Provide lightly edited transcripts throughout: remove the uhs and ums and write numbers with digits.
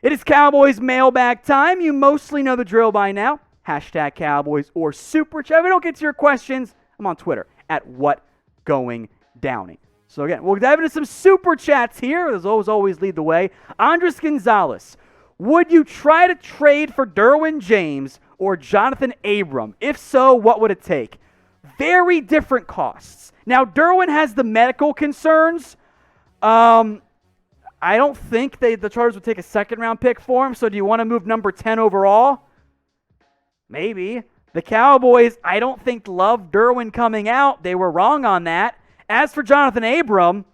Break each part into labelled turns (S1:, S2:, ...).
S1: It is Cowboys mailbag time. You mostly know the drill by now. Hashtag Cowboys or Super Chat. If we don't get to your questions, I'm on Twitter at WhatGoingDowning. So again, we'll dive into some Super Chats here. As always lead the way. Andres Gonzalez. Would you try to trade for Derwin James or Johnathan Abram? If so, what would it take? Very different costs. Now, Derwin has the medical concerns. I don't think the Chargers would take a second-round pick for him, so do you want to move number 10 overall? Maybe. The Cowboys, I don't think loved Derwin coming out. They were wrong on that. As for Johnathan Abram,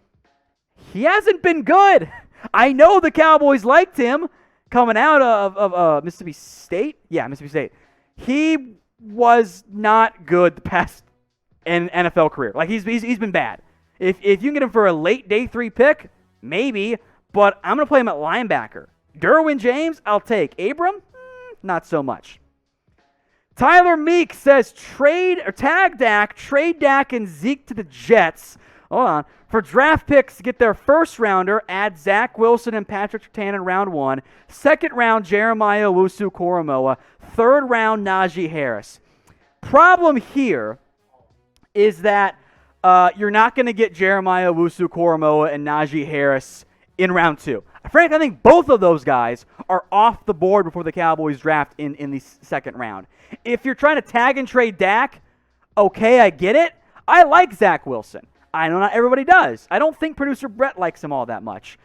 S1: he hasn't been good. I know the Cowboys liked him coming out of Mississippi State. Yeah, Mississippi State. He was not good the past NFL career. Like, he's been bad. If you can get him for a late day 3 pick, maybe, but I'm going to play him at linebacker. Derwin James, I'll take. Abram, not so much. Tyler Meek says Tag Dak, trade Dak and Zeke to the Jets. Hold on. For draft picks to get their first rounder, add Zach Wilson and Patrick Surtain in round 1. Second round, Jeremiah Owusu-Koramoah. Third round, Najee Harris. Problem here is that you're not going to get Jeremiah Owusu-Koramoah and Najee Harris in round 2. Frankly, I think both of those guys are off the board before the Cowboys draft in the second round. If you're trying to tag and trade Dak, okay, I get it. I like Zach Wilson. I know not everybody does. I don't think producer Brett likes him all that much.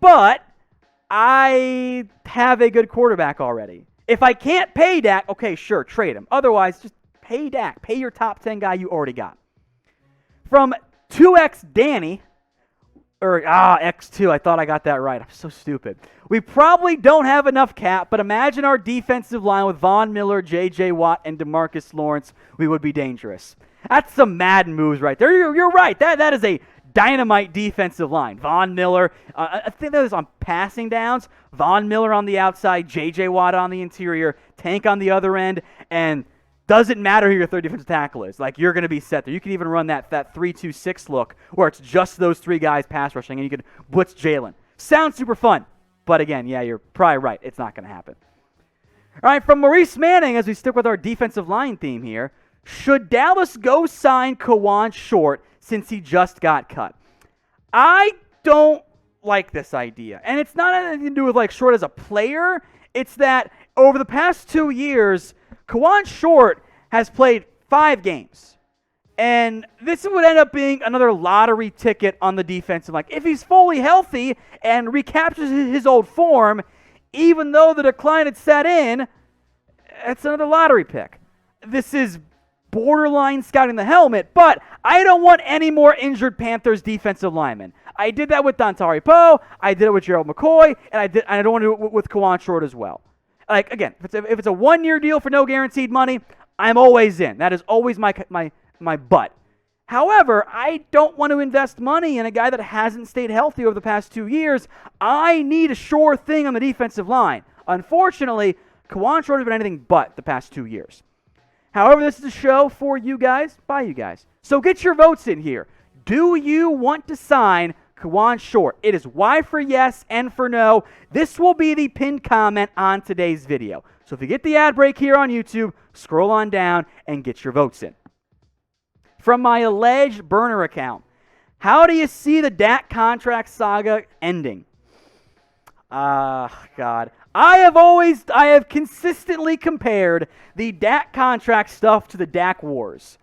S1: But I have a good quarterback already. If I can't pay Dak, okay, sure, trade him. Otherwise, just pay Dak. Pay your top 10 guy you already got. From 2X Danny, X2, I thought I got that right. I'm so stupid. We probably don't have enough cap, but imagine our defensive line with Von Miller, J.J. Watt, and DeMarcus Lawrence. We would be dangerous. That's some Madden moves right there. You're right. That is a dynamite defensive line. Von Miller, I think that was on passing downs. Von Miller on the outside, J.J. Watt on the interior, Tank on the other end, and doesn't matter who your third defensive tackle is. Like, you're going to be set there. You can even run that 3-2-6 look where it's just those 3 guys pass rushing, and you can blitz Jalen. Sounds super fun. But again, yeah, you're probably right. It's not going to happen. All right, from Maurice Manning, as we stick with our defensive line theme here, should Dallas go sign Kawann short since he just got cut? I don't like this idea. And it's not anything to do with, like, short as a player. It's that over the past 2 years, Kawann Short has played 5 games. And this would end up being another lottery ticket on the defensive line. If he's fully healthy and recaptures his old form, even though the decline had set in, it's another lottery pick. This is borderline scouting the helmet, but I don't want any more injured Panthers defensive linemen. I did that with Dontari Poe, I did it with Gerald McCoy, and I don't want to do it with Kawann Short as well. Like, again, if it's a 1-year deal for no guaranteed money, I'm always in. That is always my butt. However, I don't want to invest money in a guy that hasn't stayed healthy over the past 2 years. I need a sure thing on the defensive line. Unfortunately, Kawann Short has been anything but the past 2 years. However, this is a show for you guys, by you guys. So get your votes in here. Do you want to sign Kawann Short? It is Y for yes, N for no. This will be the pinned comment on today's video. So if you get the ad break here on YouTube, scroll on down and get your votes in. From my alleged burner account, how do you see the Dak Contract Saga ending? God. I have consistently compared the Dak contract stuff to the Dak Wars.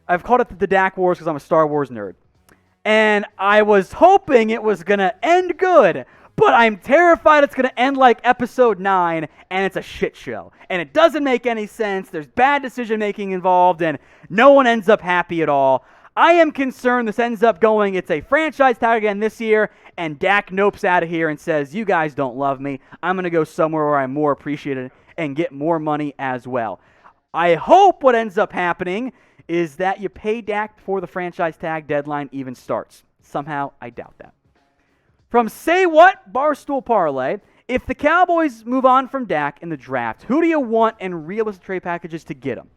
S1: I've called it the Dak Wars because I'm a Star Wars nerd. And I was hoping it was going to end good, but I'm terrified it's going to end like episode 9, and it's a shit show. And it doesn't make any sense. There's bad decision-making involved, and no one ends up happy at all. I am concerned this ends up going, it's a franchise tag again this year, and Dak nopes out of here and says, you guys don't love me. I'm going to go somewhere where I'm more appreciated and get more money as well. I hope what ends up happening is that you pay Dak before the franchise tag deadline even starts. Somehow, I doubt that. From Say What, Barstool Parlay, if the Cowboys move on from Dak in the draft, who do you want in realistic trade packages to get him?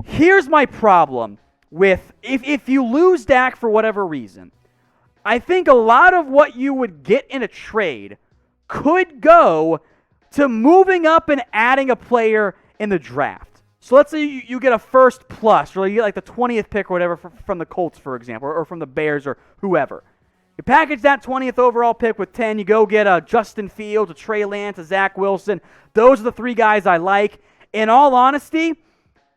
S1: Here's my problem with, if you lose Dak for whatever reason, I think a lot of what you would get in a trade could go to moving up and adding a player in the draft. So let's say you get a first plus, or you get like the 20th pick or whatever from the Colts, for example, or from the Bears or whoever. You package that 20th overall pick with 10. You go get a Justin Fields, a Trey Lance, a Zach Wilson. Those are the three guys I like. In all honesty,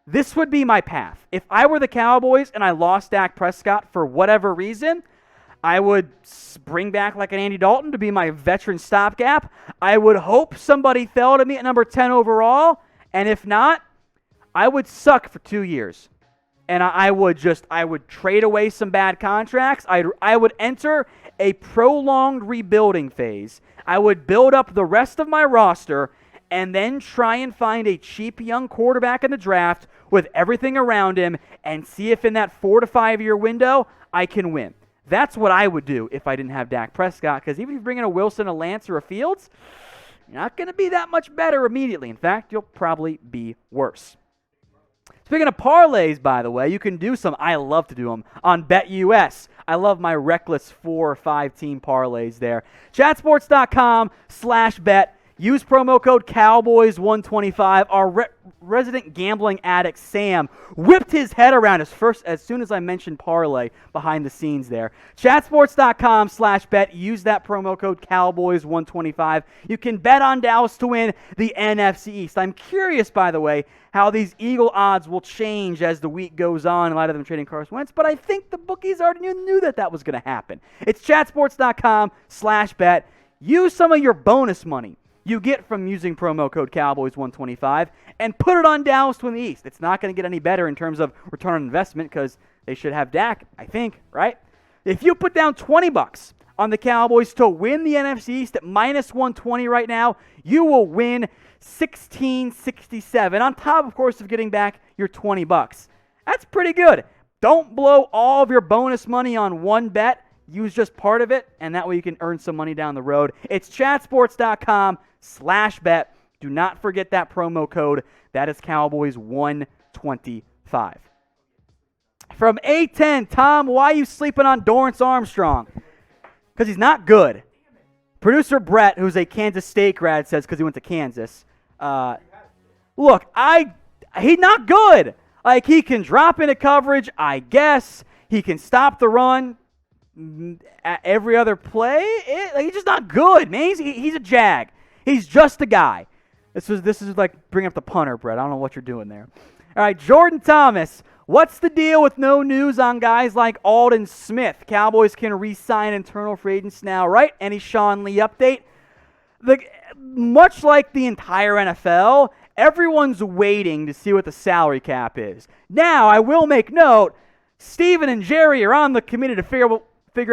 S1: this would be my path. If I were the Cowboys and I lost Dak Prescott for whatever reason, I would bring back like an Andy Dalton to be my veteran stopgap. I would hope somebody fell to me at number 10 overall. And if not, I would suck for 2 years. And I would trade away some bad contracts. I would enter a prolonged rebuilding phase. I would build up the rest of my roster and then try and find a cheap young quarterback in the draft with everything around him and see if in that 4 to 5 year window I can win. That's what I would do if I didn't have Dak Prescott, because even if you bring in a Wilson, a Lance, or a Fields, you're not going to be that much better immediately. In fact, you'll probably be worse. Speaking of parlays, by the way, you can do some. I love to do them on BetUS. I love my reckless 4 or 5 team parlays there. Chatsports.com/bet. Use promo code Cowboys125. Our resident gambling addict, Sam, whipped his head around as soon as I mentioned parlay behind the scenes there. Chatsports.com/bet. Use that promo code Cowboys125. You can bet on Dallas to win the NFC East. I'm curious, by the way, how these Eagle odds will change as the week goes on in light of them trading Carson Wentz, but I think the bookies already knew that was going to happen. It's chatsports.com/bet. Use some of your bonus money you get from using promo code Cowboys125 and put it on Dallas to win the East. It's not going to get any better in terms of return on investment because they should have Dak, I think, right? If you put down $20 on the Cowboys to win the NFC East at -120 right now, you will win $16.67 on top, of course, of getting back your $20. That's pretty good. Don't blow all of your bonus money on one bet. Use just part of it, and that way you can earn some money down the road. It's chatsports.com/bet. Do not forget that promo code. That is Cowboys125. From A10, Tom, why are you sleeping on Dorrance Armstrong? Because he's not good. Producer Brett, who's a Kansas State grad, says because he went to Kansas. Look, he's not good. Like, he can drop into coverage, I guess. He can stop the run at every other play. He's just not good, man. He's a jag. He's just a guy. This is like bringing up the punter, Brett. I don't know what you're doing there. All right, Jordan Thomas. What's the deal with no news on guys like Aldon Smith? Cowboys can re-sign internal free agents now, right? Any Sean Lee update? Much like the entire NFL, everyone's waiting to see what the salary cap is. Now, I will make note, Steven and Jerry are on the committee to figure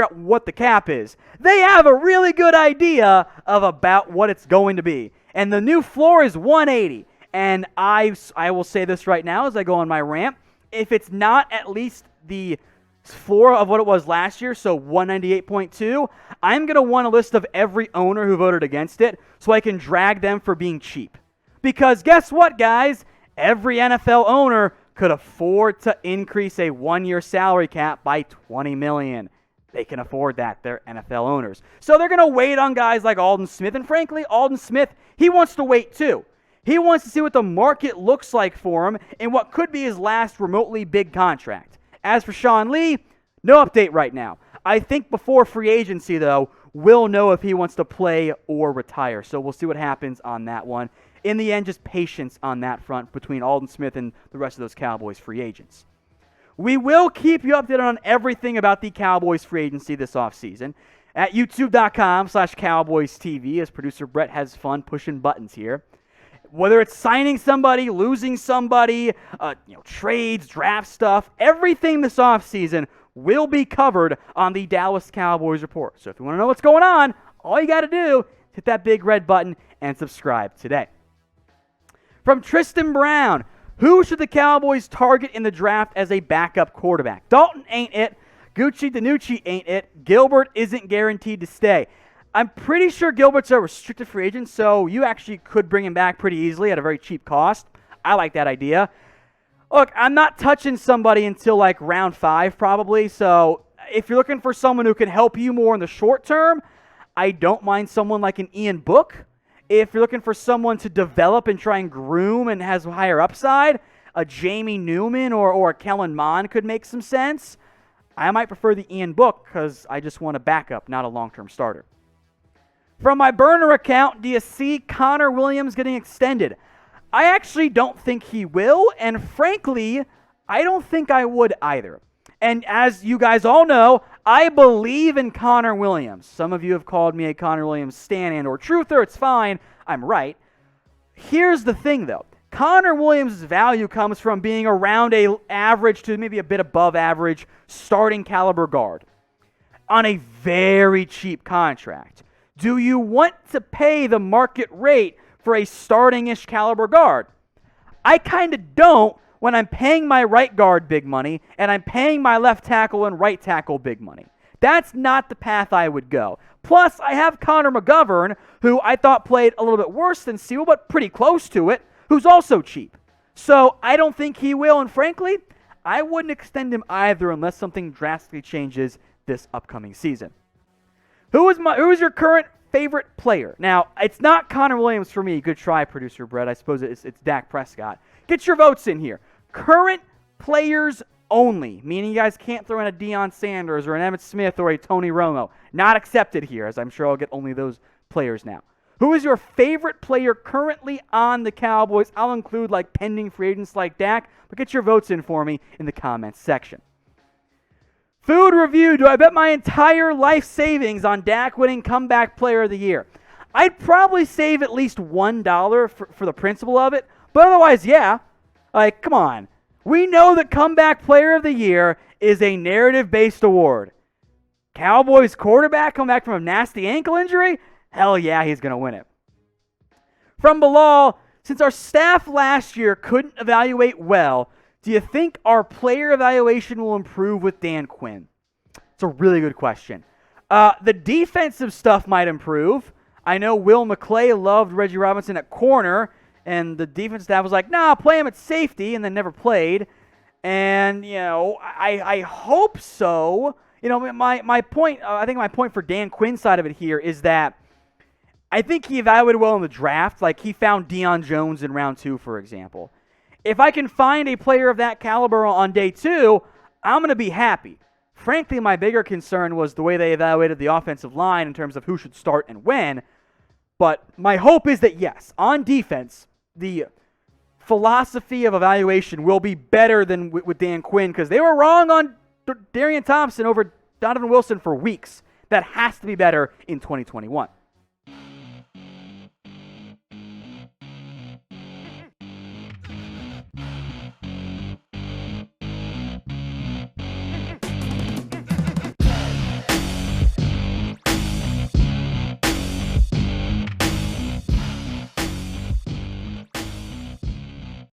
S1: out what the cap is. They have a really good idea of about what it's going to be. And the new floor is 180. And I will say this right now as I go on my rant. If it's not at least the floor of what it was last year, so 198.2, I'm going to want a list of every owner who voted against it so I can drag them for being cheap. Because guess what, guys? Every NFL owner could afford to increase a one-year salary cap by $20 million. They can afford that. They're NFL owners. So they're going to wait on guys like Aldon Smith. And frankly, Aldon Smith, he wants to wait too. He wants to see what the market looks like for him in what could be his last remotely big contract. As for Sean Lee, no update right now. I think before free agency, though, we'll know if he wants to play or retire. So we'll see what happens on that one. In the end, just patience on that front between Aldon Smith and the rest of those Cowboys free agents. We will keep you updated on everything about the Cowboys free agency this offseason at youtube.com/Cowboys TV as producer Brett has fun pushing buttons here. Whether it's signing somebody, losing somebody, trades, draft stuff, everything this offseason will be covered on the Dallas Cowboys Report. So if you want to know what's going on, all you got to do is hit that big red button and subscribe today. From Tristan Brown, who should the Cowboys target in the draft as a backup quarterback? Dalton ain't it. Gucci DiNucci ain't it. Gilbert isn't guaranteed to stay. I'm pretty sure Gilbert's a restricted free agent, so you actually could bring him back pretty easily at a very cheap cost. I like that idea. Look, I'm not touching somebody until like round 5 probably, so if you're looking for someone who can help you more in the short term, I don't mind someone like an Ian Book. If you're looking for someone to develop and try and groom and has higher upside, a Jamie Newman or a Kellen Mond could make some sense. I might prefer the Ian Book because I just want a backup, not a long-term starter. From my burner account, do you see Connor Williams getting extended? I actually don't think he will, and frankly, I don't think I would either. And as you guys all know, I believe in Connor Williams. Some of you have called me a Connor Williams stan and or truther. It's fine. I'm right. Here's the thing, though. Connor Williams' value comes from being around a average to maybe a bit above average starting caliber guard on a very cheap contract. Do you want to pay the market rate for a starting-ish caliber guard? I kind of don't when I'm paying my right guard big money and I'm paying my left tackle and right tackle big money. That's not the path I would go. Plus, I have Connor McGovern, who I thought played a little bit worse than Sewell, but pretty close to it, who's also cheap. So I don't think he will, and frankly, I wouldn't extend him either unless something drastically changes this upcoming season. Who is your current favorite player? Now, it's not Connor Williams for me. Good try, producer Brett. I suppose it's Dak Prescott. Get your votes in here. Current players only, meaning you guys can't throw in a Deion Sanders or an Emmitt Smith or a Tony Romo. Not accepted here, as I'm sure I'll get only those players now. Who is your favorite player currently on the Cowboys? I'll include like pending free agents like Dak, but get your votes in for me in the comments section. Food review. Do I bet my entire life savings on Dak winning comeback player of the year? I'd probably save at least $1 for the principle of it, but otherwise, yeah. Like, come on. We know that comeback player of the year is a narrative-based award. Cowboys quarterback come back from a nasty ankle injury? Hell yeah, he's going to win it. From Bilal, since our staff last year couldn't evaluate well, do you think our player evaluation will improve with Dan Quinn? It's a really good question. The defensive stuff might improve. I know Will McClay loved Reggie Robinson at corner, and the defense staff was like, nah, play him at safety, and then never played. And, I hope so. My point, I think my point for Dan Quinn's side of it here is that I think he evaluated well in the draft. Like, he found Deion Jones in round 2, for example. If I can find a player of that caliber on day 2, I'm going to be happy. Frankly, my bigger concern was the way they evaluated the offensive line in terms of who should start and when. But my hope is that, yes, on defense, the philosophy of evaluation will be better than with Dan Quinn, because they were wrong on Darian Thompson over Donovan Wilson for weeks. That has to be better in 2021.